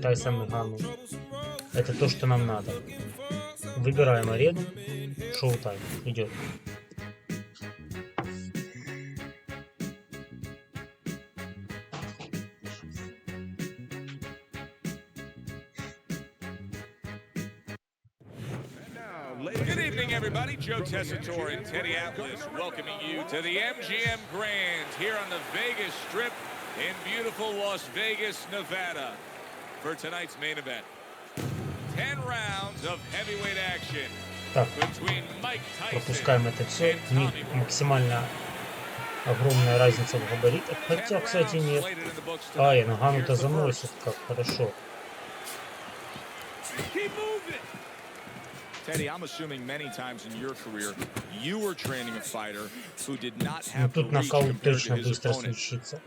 Тайсон Гану. Это то, что нам надо. Выбираем арену. Шоу-тайм идет. Good evening, everybody. Joe Tessitore and Teddy Atlas welcoming you to the MGM Grand here on the Vegas Strip in beautiful Las Vegas, Nevada for tonight's main event. 10 rounds of heavyweight action between Mike Tyson пропускаем это все. Максимально огромная разница в габаритах. Хотя, кстати, нет. Ай, Гану-то заносит, как хорошо. Teddy, I'm assuming many times in your career you were training a fighter who did not have the reach compared to his opponent.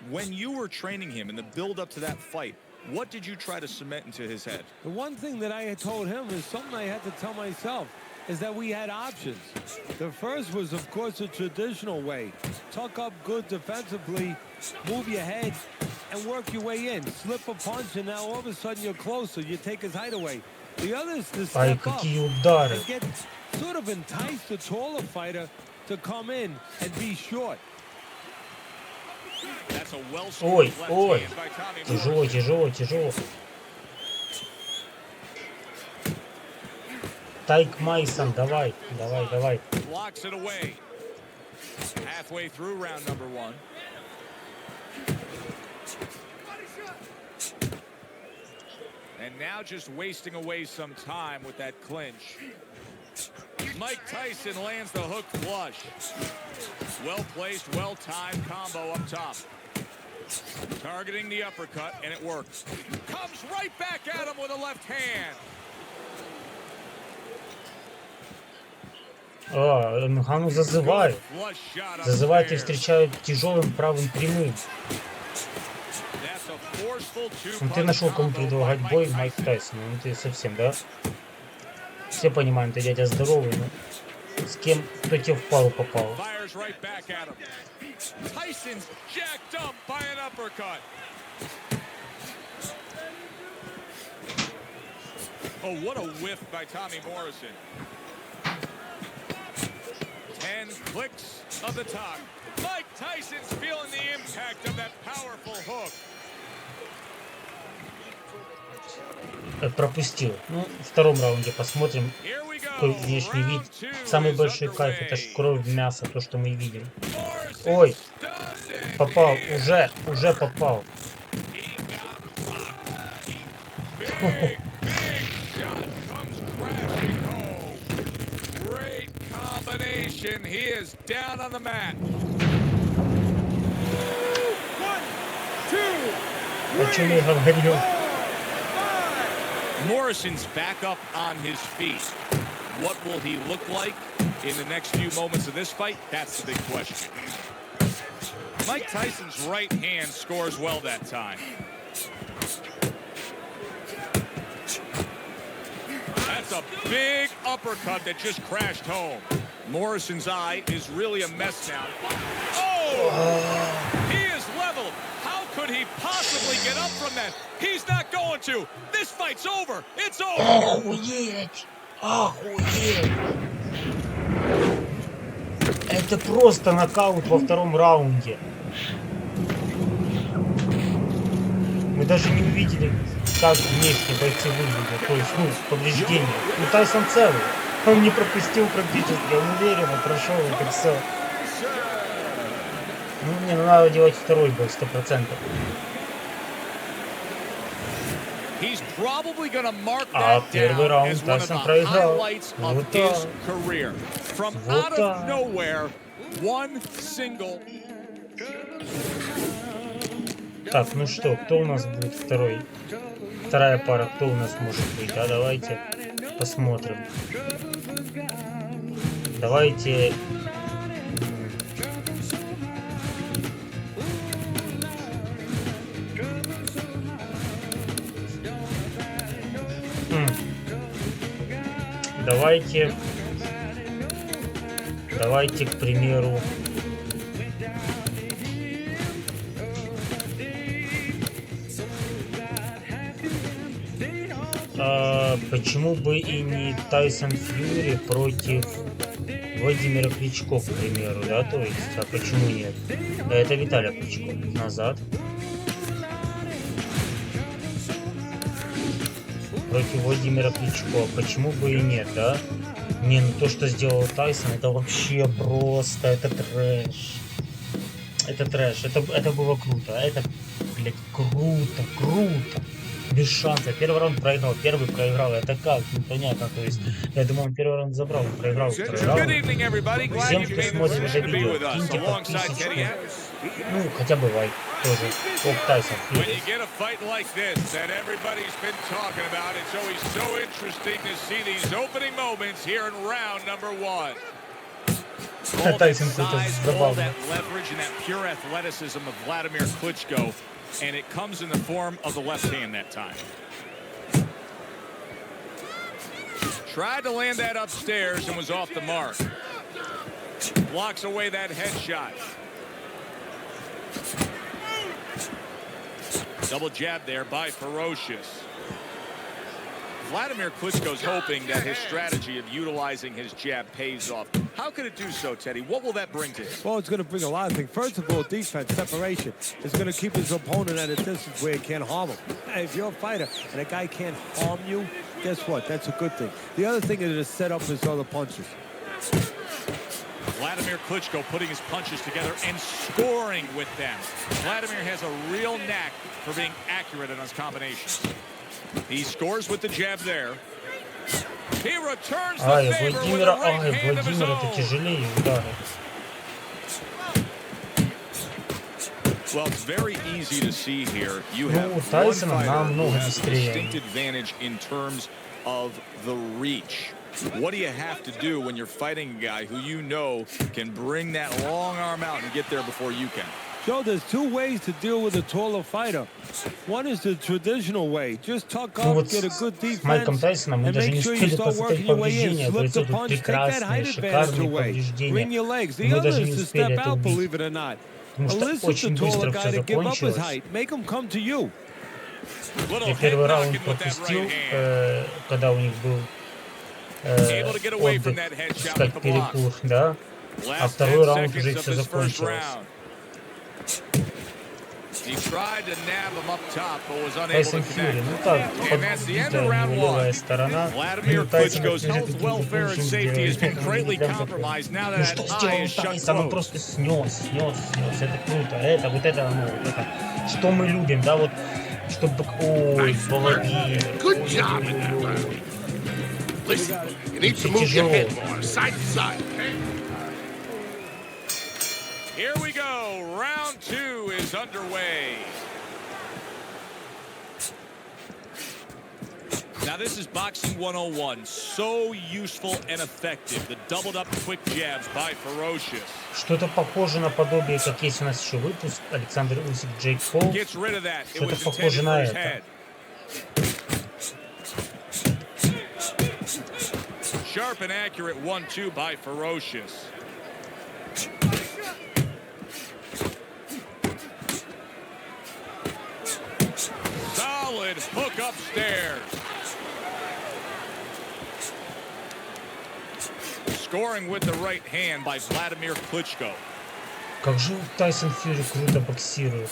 When you were training him in the build up to that fight, what did you try to cement into his head? The one thing that I had told him is something I had to tell myself, is that we had options. The first was, of course, the traditional way. Tuck up good defensively, move your head, and work your way in. Slip a punch, and now all of a sudden you're closer. You take his height away. The other is to step up and get sort of entice the taller fighter to come in and be short. Ой, ой, тяжело, тяжело, тяжело. Тайк Майсон, давай, давай, давай. And now just wasting away some time with that clinch. Mike Tyson lands the hook flush. Well-placed, well-timed combo up top. Targeting the uppercut, and it works. Comes right back at him with a left hand. Гану зазывает. Зазывает и встречают тяжелым правым прямым. Ну, ты нашел, кому предлагать бой, Майк Тайсон. Ну ты совсем, да? Все понимаем, ты дядя здоровый, но с кем, кто тебе в пару попал? Oh, what a whiff by Tommy Morrison. 10 clicks of the top. Mike Tyson's feeling the impact of that powerful hook. Пропустил. Ну, в втором раунде посмотрим, какой внешний вид. Самый большой кайф — это ж кровь, мясо, то, что мы видим. Ой, попал, уже попал. О чем я говорил? Morrison's back up on his feet. What will he look like in the next few moments of this fight? That's the big question. Mike Tyson's right hand scores well that time. That's a big uppercut that just crashed home. Morrison's eye is really a mess now. Oh! He is leveled. How could he possibly get up from that? He's not going to. This fight's over. It's over. Охуеть! Охуеть! Это просто нокаут во втором раунде. Мы даже не увидели, как внешне бойцы выглядят. То есть, ну, повреждения. Ну, Тайсон целый. Он не пропустил практически. Он уверенно прошел это все. Ну, мне надо делать второй бой, 100%. А первый раунд Тайсон проиграл. Вот так. Вот так. Так, ну что, кто у нас будет второй? Вторая пара, кто у нас может быть? А давайте посмотрим. Давайте... Давайте, к примеру, Почему бы и не Тайсон Фьюри против Владимира Кличко, к примеру, да, то есть, а почему нет? Это Виталий Кличко. Назад. Против Владимира Кличко. Почему бы и нет, да? Не, ну то, что сделал Тайсон, это вообще просто, это трэш. Это трэш, это было круто, это, блядь, круто, круто. Без шанса. Первый раунд проиграл, первый проиграл. Это как? Непонятно. То есть, я думаю, он первый раунд забрал, он проиграл второй раунд. Всем, кто смотрит это видео, киньте подписочку. Ну, хотя бы лайк тоже. Ок, Тайсон. Тайсон какой-то забавный. And it comes in the form of the left hand that time. Tried to land that upstairs and was off the mark. Blocks away that headshot. Double jab there by Ferocious. Vladimir Klitschko's hoping that his strategy of utilizing his jab pays off. How could it do so, Teddy? What will that bring to him? Well, it's going to bring a lot of things. First of all, defense, separation. It's going to keep his opponent at a distance where he can't harm him. If you're a fighter and a guy can't harm you, guess what? That's a good thing. The other thing is to set up his other punches. Vladimir Klitschko putting his punches together and scoring with them. Vladimir has a real knack for being accurate in his combinations. He scores with the jab there. He returns the favor with a right hand of his own. Это тяжелее удары. Well, it's very easy to see here. You have one Тайсона fighter who намного has a быстрее. distinct advantage in terms of the reach. What do you have to do when you're fighting a guy who you know can bring that long arm out and get there before you can? Joe, there's two ways to deal with a taller fighter. One is the traditional way. Just tuck up, get a good defense, Майком Тайсоном мы and даже make не sure you успели start посмотреть working your way in. повреждения. Slip Говорится, the тут punch, take that прекрасные, height advantage шикарные away. повреждения. Bring your legs. The Мы other даже не is to успели step это out, убить. believe it or not. Потому что Elicit the очень taller быстро guy все to give up his закончилось. height. Make him come to you. Я первый раунд пропустил, когда у них был отдых, сказать, перекур, да? А второй раунд уже все закончилось. Тайсон Фьюри, ну так, подбитая левая сторона. Тайсон ну что сделал Тайсон? Он просто снес. Это круто. Это, вот это, ну, это. Что мы любим, да, вот, чтобы... Ой, Владимир. Тяжело. Here we go. Round 2 is underway. Now this is boxing 101. So useful and effective. The doubled up quick jabs by Ferocious. Что-то похоже на подобие, как есть у нас еще выпуск. Александр Усик, Джейк Пол. Что-то похоже на это. Sharp and accurate 1-2 by Ferocious. Solid hook upstairs. Scoring with the right hand by Vladimir Klitschko. Как же Тайсон Фьюри круто боксирует.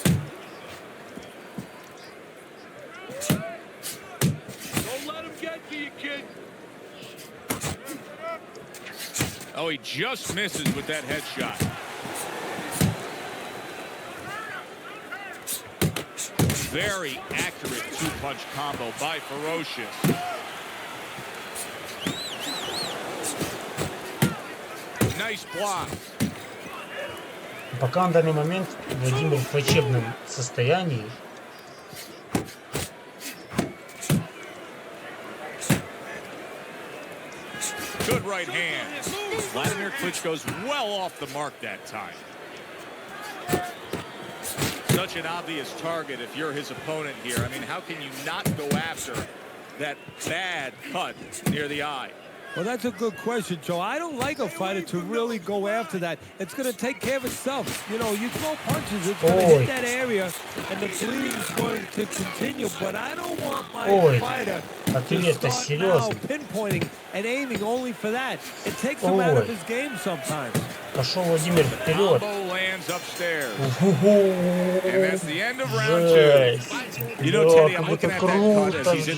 Oh, he just misses with that headshot. Very accurate two-punch combo by Ferocious. Nice block. Пока на данный момент Владимир в плачевном состоянии. Good right hand. Vladimir Klitschko's well off the mark that time. Such an obvious target if you're his opponent here. I mean, how can you not go after that bad cut near the eye? Well, that's a good question, Joe. I don't like a fighter to really go after that. It's going to take care of itself. You know, you throw punches, it's going to hit that area, and the bleeding is going to continue. But I don't want my fighter Ответ-то серьезный. Пошел Владимир вперед. Жесть. Как это круто, жесть.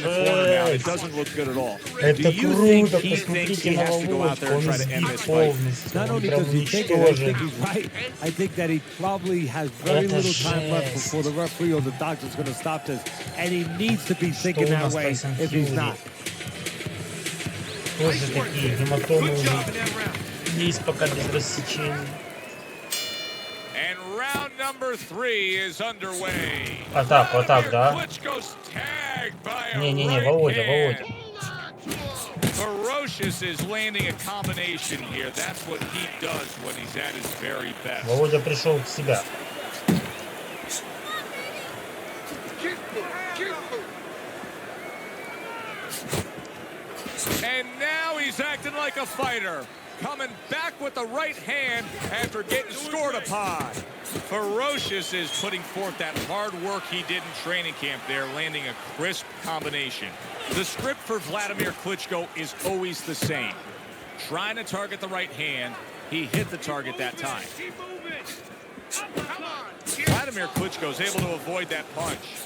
Это круто, посмотрите на Володьку. Он сбит полностью. Он прям уничтожен. Это жесть. Что у нас Тайсон Фьюри? Тоже такие гематомы уже есть пока без рассечения. Атак, да? Не-не-не, Володя. Володя пришел в себя. And now he's acting like a fighter, coming back with the right hand after getting scored upon. Ferocious is putting forth that hard work he did in training camp there, landing a crisp combination. The script for Vladimir Klitschko is always the same. Trying to target the right hand, he hit the target that time. Vladimir Klitschko is able to avoid that punch.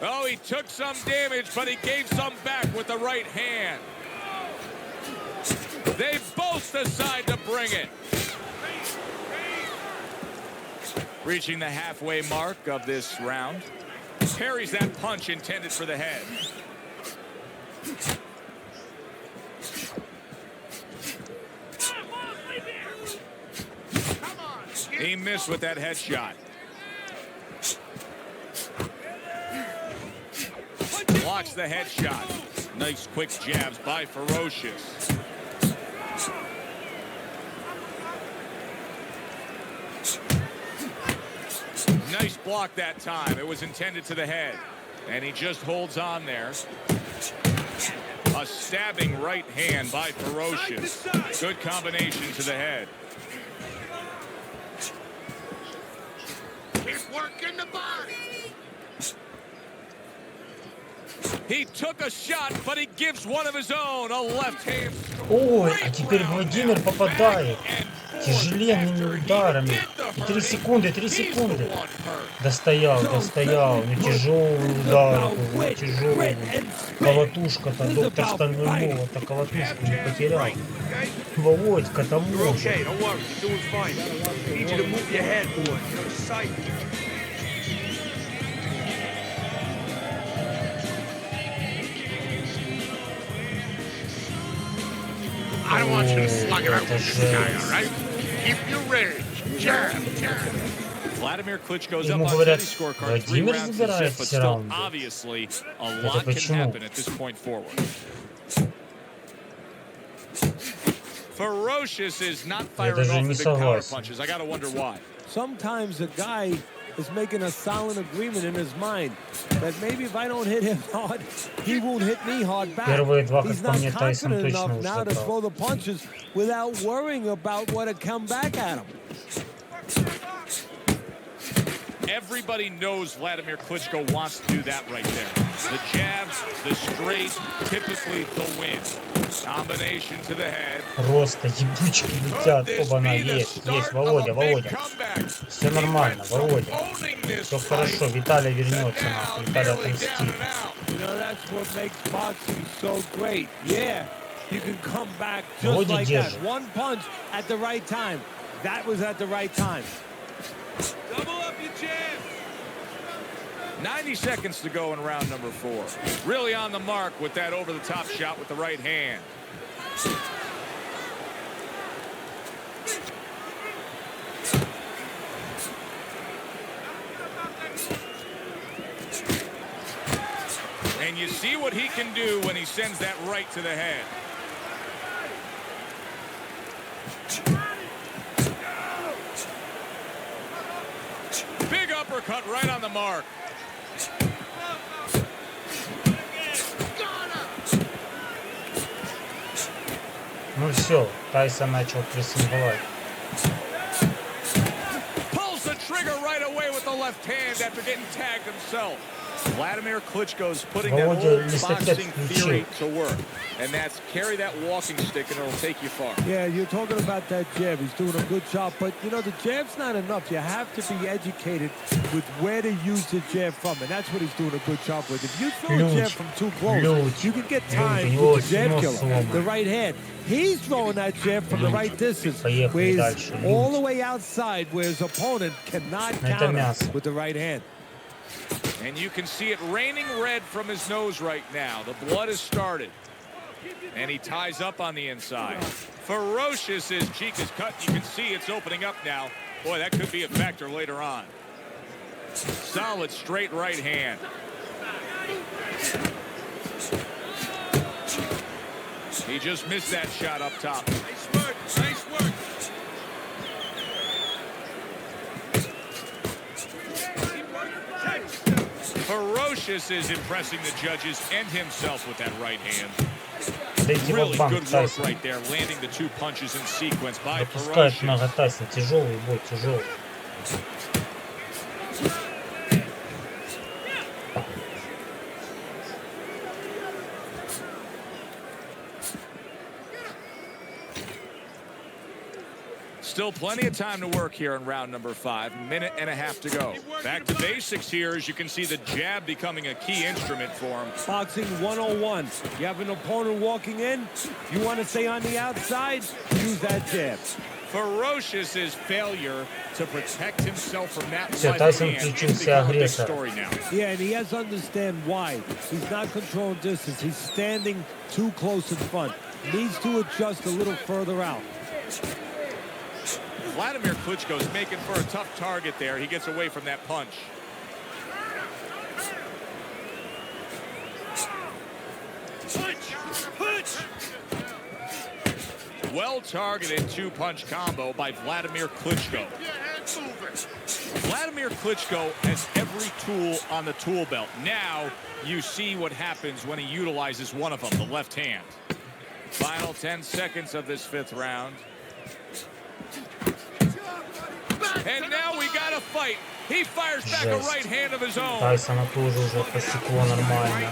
Oh, he took some damage, but he gave some back with the right hand. They both decide to bring it. Reaching the halfway mark of this round. Parries that punch intended for the head. He missed with that headshot. Blocks the headshot. Nice quick jabs by Ferocious. Nice block that time. It was intended to the head. And he just holds on there. A stabbing right hand by Ferocious. Good combination to the head. He's working the body. He took a shot, but he gives one of his own. A left hand. Ой, а теперь Владимир попадает тяжеленными ударами. И 3 секунды. Достоял. Ну тяжелый удар, тяжелый. Колотушка-то, доктор Стальной Молот-то колотушку не потерял. Володька-то может. I don't want you to slug it out with this guy, all right? Keep your range. Jab. Vladimir Klitschko's Ему up on говорят, Teddy's scorecard, 3 Владимир rounds to забирает zip, but все still раунды. obviously a lot can почему? happen at this point forward. Ferocious is not firing даже off не the big power согласен. punches. I gotta wonder why. Sometimes a guy is making a silent agreement in his mind that maybe if I don't hit him hard, he won't hit me hard back. Первые два, как He's по not мне, Тайсон confident точно enough now to ушатал. throw the punches without worrying about what to come back at him. Everybody knows Vladimir Klitschko wants to do that right there. The jabs, the straight, typically the win. Combination to the head. Просто ебучки летят. Оба-на, есть, Володя. Все нормально, Володя. Все хорошо, Виталий вернется, нахуй. Виталий отомстит. You know, that's what makes boxing so great. Yeah, you can come back just Володя like that. держит. One punch at the right time. That was at the right time. Double up your jab. 90 seconds to go in round number 4. Really on the mark with that over-the-top shot with the right hand. And you see what he can do when he sends that right to the head. Big uppercut right on the mark. Ну все, Тайсон начал прессинговать. Pulls the trigger right away with the left hand after getting tagged himself. Vladimir Klitschko's putting that old boxing theory to work, and that's carry that walking stick and it'll take you far. Yeah, you're talking about that jab. He's doing a good job, but you know the jab's not enough. You have to be educated with where to use the jab from, and that's what he's doing a good job with. If you throw a jab from too close, you can get timed with the jab killer, the right hand. He's throwing that jab from the right distance, where he's all the way outside, where his opponent cannot counter with the right hand. And you can see it raining red from his nose right now. The blood has started. And he ties up on the inside. Ferocious, his cheek is cut. You can see it's opening up now. Boy, that could be a factor later on. Solid straight right hand. He just missed that shot up top. Nice work, nice work. Ferocious is impressing the judges and himself with that right hand. Really good work right there, landing the two punches in sequence by Ferocious. Тяжелый бой, тяжелый. Still plenty of time to work here in round number 5. Minute and a half to go. Back to basics here, as you can see the jab becoming a key instrument for him. Boxing 101. You have an opponent walking in. You want to stay on the outside, use that jab. Ferocious's failure to protect himself from that story now. Yeah, and he has to understand why. He's not controlling distance. He's standing too close in front. Needs to adjust a little further out. Vladimir Klitschko's making for a tough target there. He gets away from that punch. Punch! Well-targeted two-punch combo by Vladimir Klitschko. Vladimir Klitschko has every tool on the tool belt. Now you see what happens when he utilizes one of them, the left hand. Final 10 seconds of this 5th round. And now we got a fight. He fires back a right hand of his own. Тайсона тоже уже посекло нормально.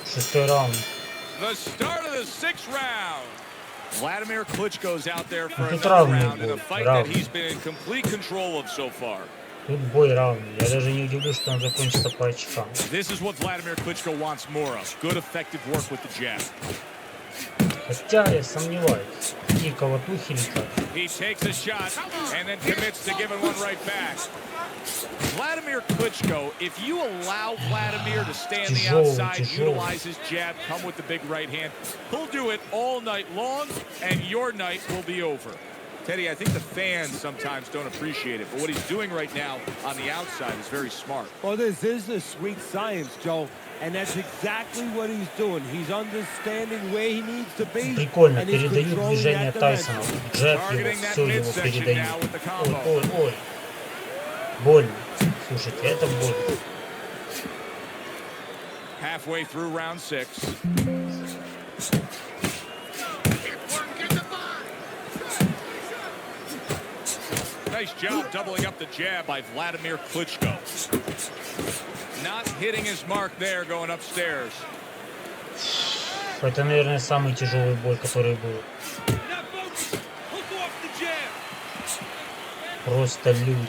6-й раунд. The start of the 6th round. Vladimir Klitschko's out there for another round in a fight that he's been in complete control of so far. Тут бой равный. Я даже не удивлюсь, что он закончится по очкам. This is what Vladimir Klitschko wants more of. Good, effective work with the jab. Хотя я сомневаюсь. И колотухи летают. He takes a shot and then commits to giving one right back. Vladimir Klitschko, if you allow Vladimir to stay on the outside, utilize his jab, come with the big right hand, he'll do it all night long, and your night will be over. Teddy, I think the fans sometimes don't appreciate it, but what he's doing right now on the outside is very smart. Well, this is the sweet science, Joe. And that's exactly what he's doing. He's understanding where he needs to be. Прикольно, передают движение Тайсона. Джеб его, все его передают. Ой, ой, ой. Больно. Слушайте, это больно. Halfway through round 6. Nice job doubling up the jab by Vladimir Klitschko. Not hitting his mark there going upstairs. Это, наверное, самый тяжелый бой, который был. Просто люди.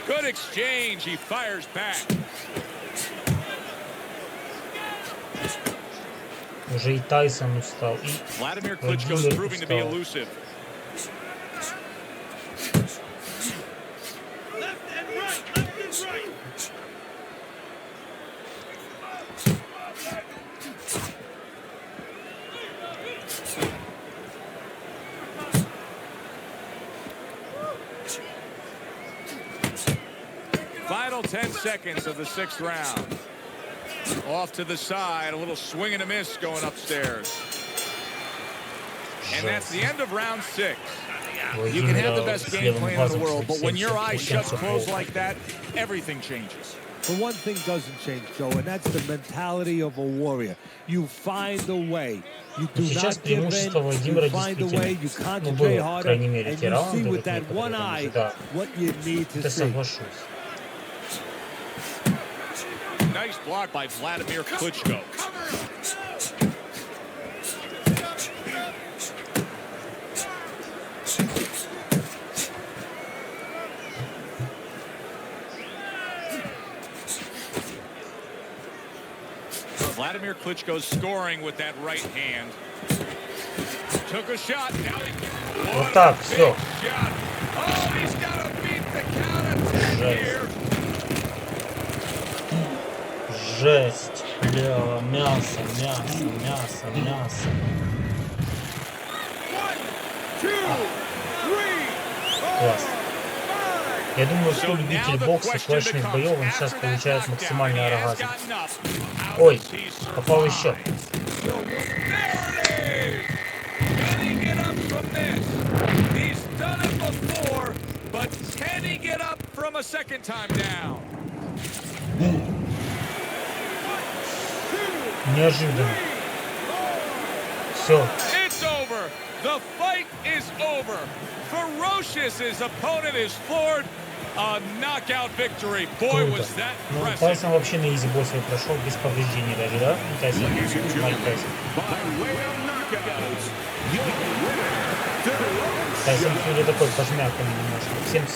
Good exchange. He fires back. Уже и Тайсон устал. И Vladimir Klitschko's proving to be elusive. Final 10 seconds of the 6th round. Off to the side, a little swing and a miss going upstairs. And that's the end of round 6. You can have the best game plan in the world, but when your eyes shut closed like that, everything changes. But one thing doesn't change, Joe, and that's the mentality of a warrior. You find a way. You do not give in. You find a way. You concentrate harder, and you see with that one eye what you need to see. blocked by Vladimir Klitschko. Vladimir Klitschko's scoring with that right hand. Took a shot. Now he Вот так, все. shot. Oh, he's got to beat the count of 10 here. Жесть. Бля, мясо, мясо, мясо, мясо. 1, 2, 3, Класс. Я думаю, что любитель бокса, кулачных боев, он сейчас получает максимальный оргазм. Ой, попал еще. Неожиданно. Все. The fight is over. Ferocious, his opponent is floored. A knockout victory. Boy, was that Ну, impressive. Тайсон вообще на изи боссе прошел без повреждений даже, да? Тайсон, Майк Тайсон. Тайсон, судя такой пожмяканный немножко. Всем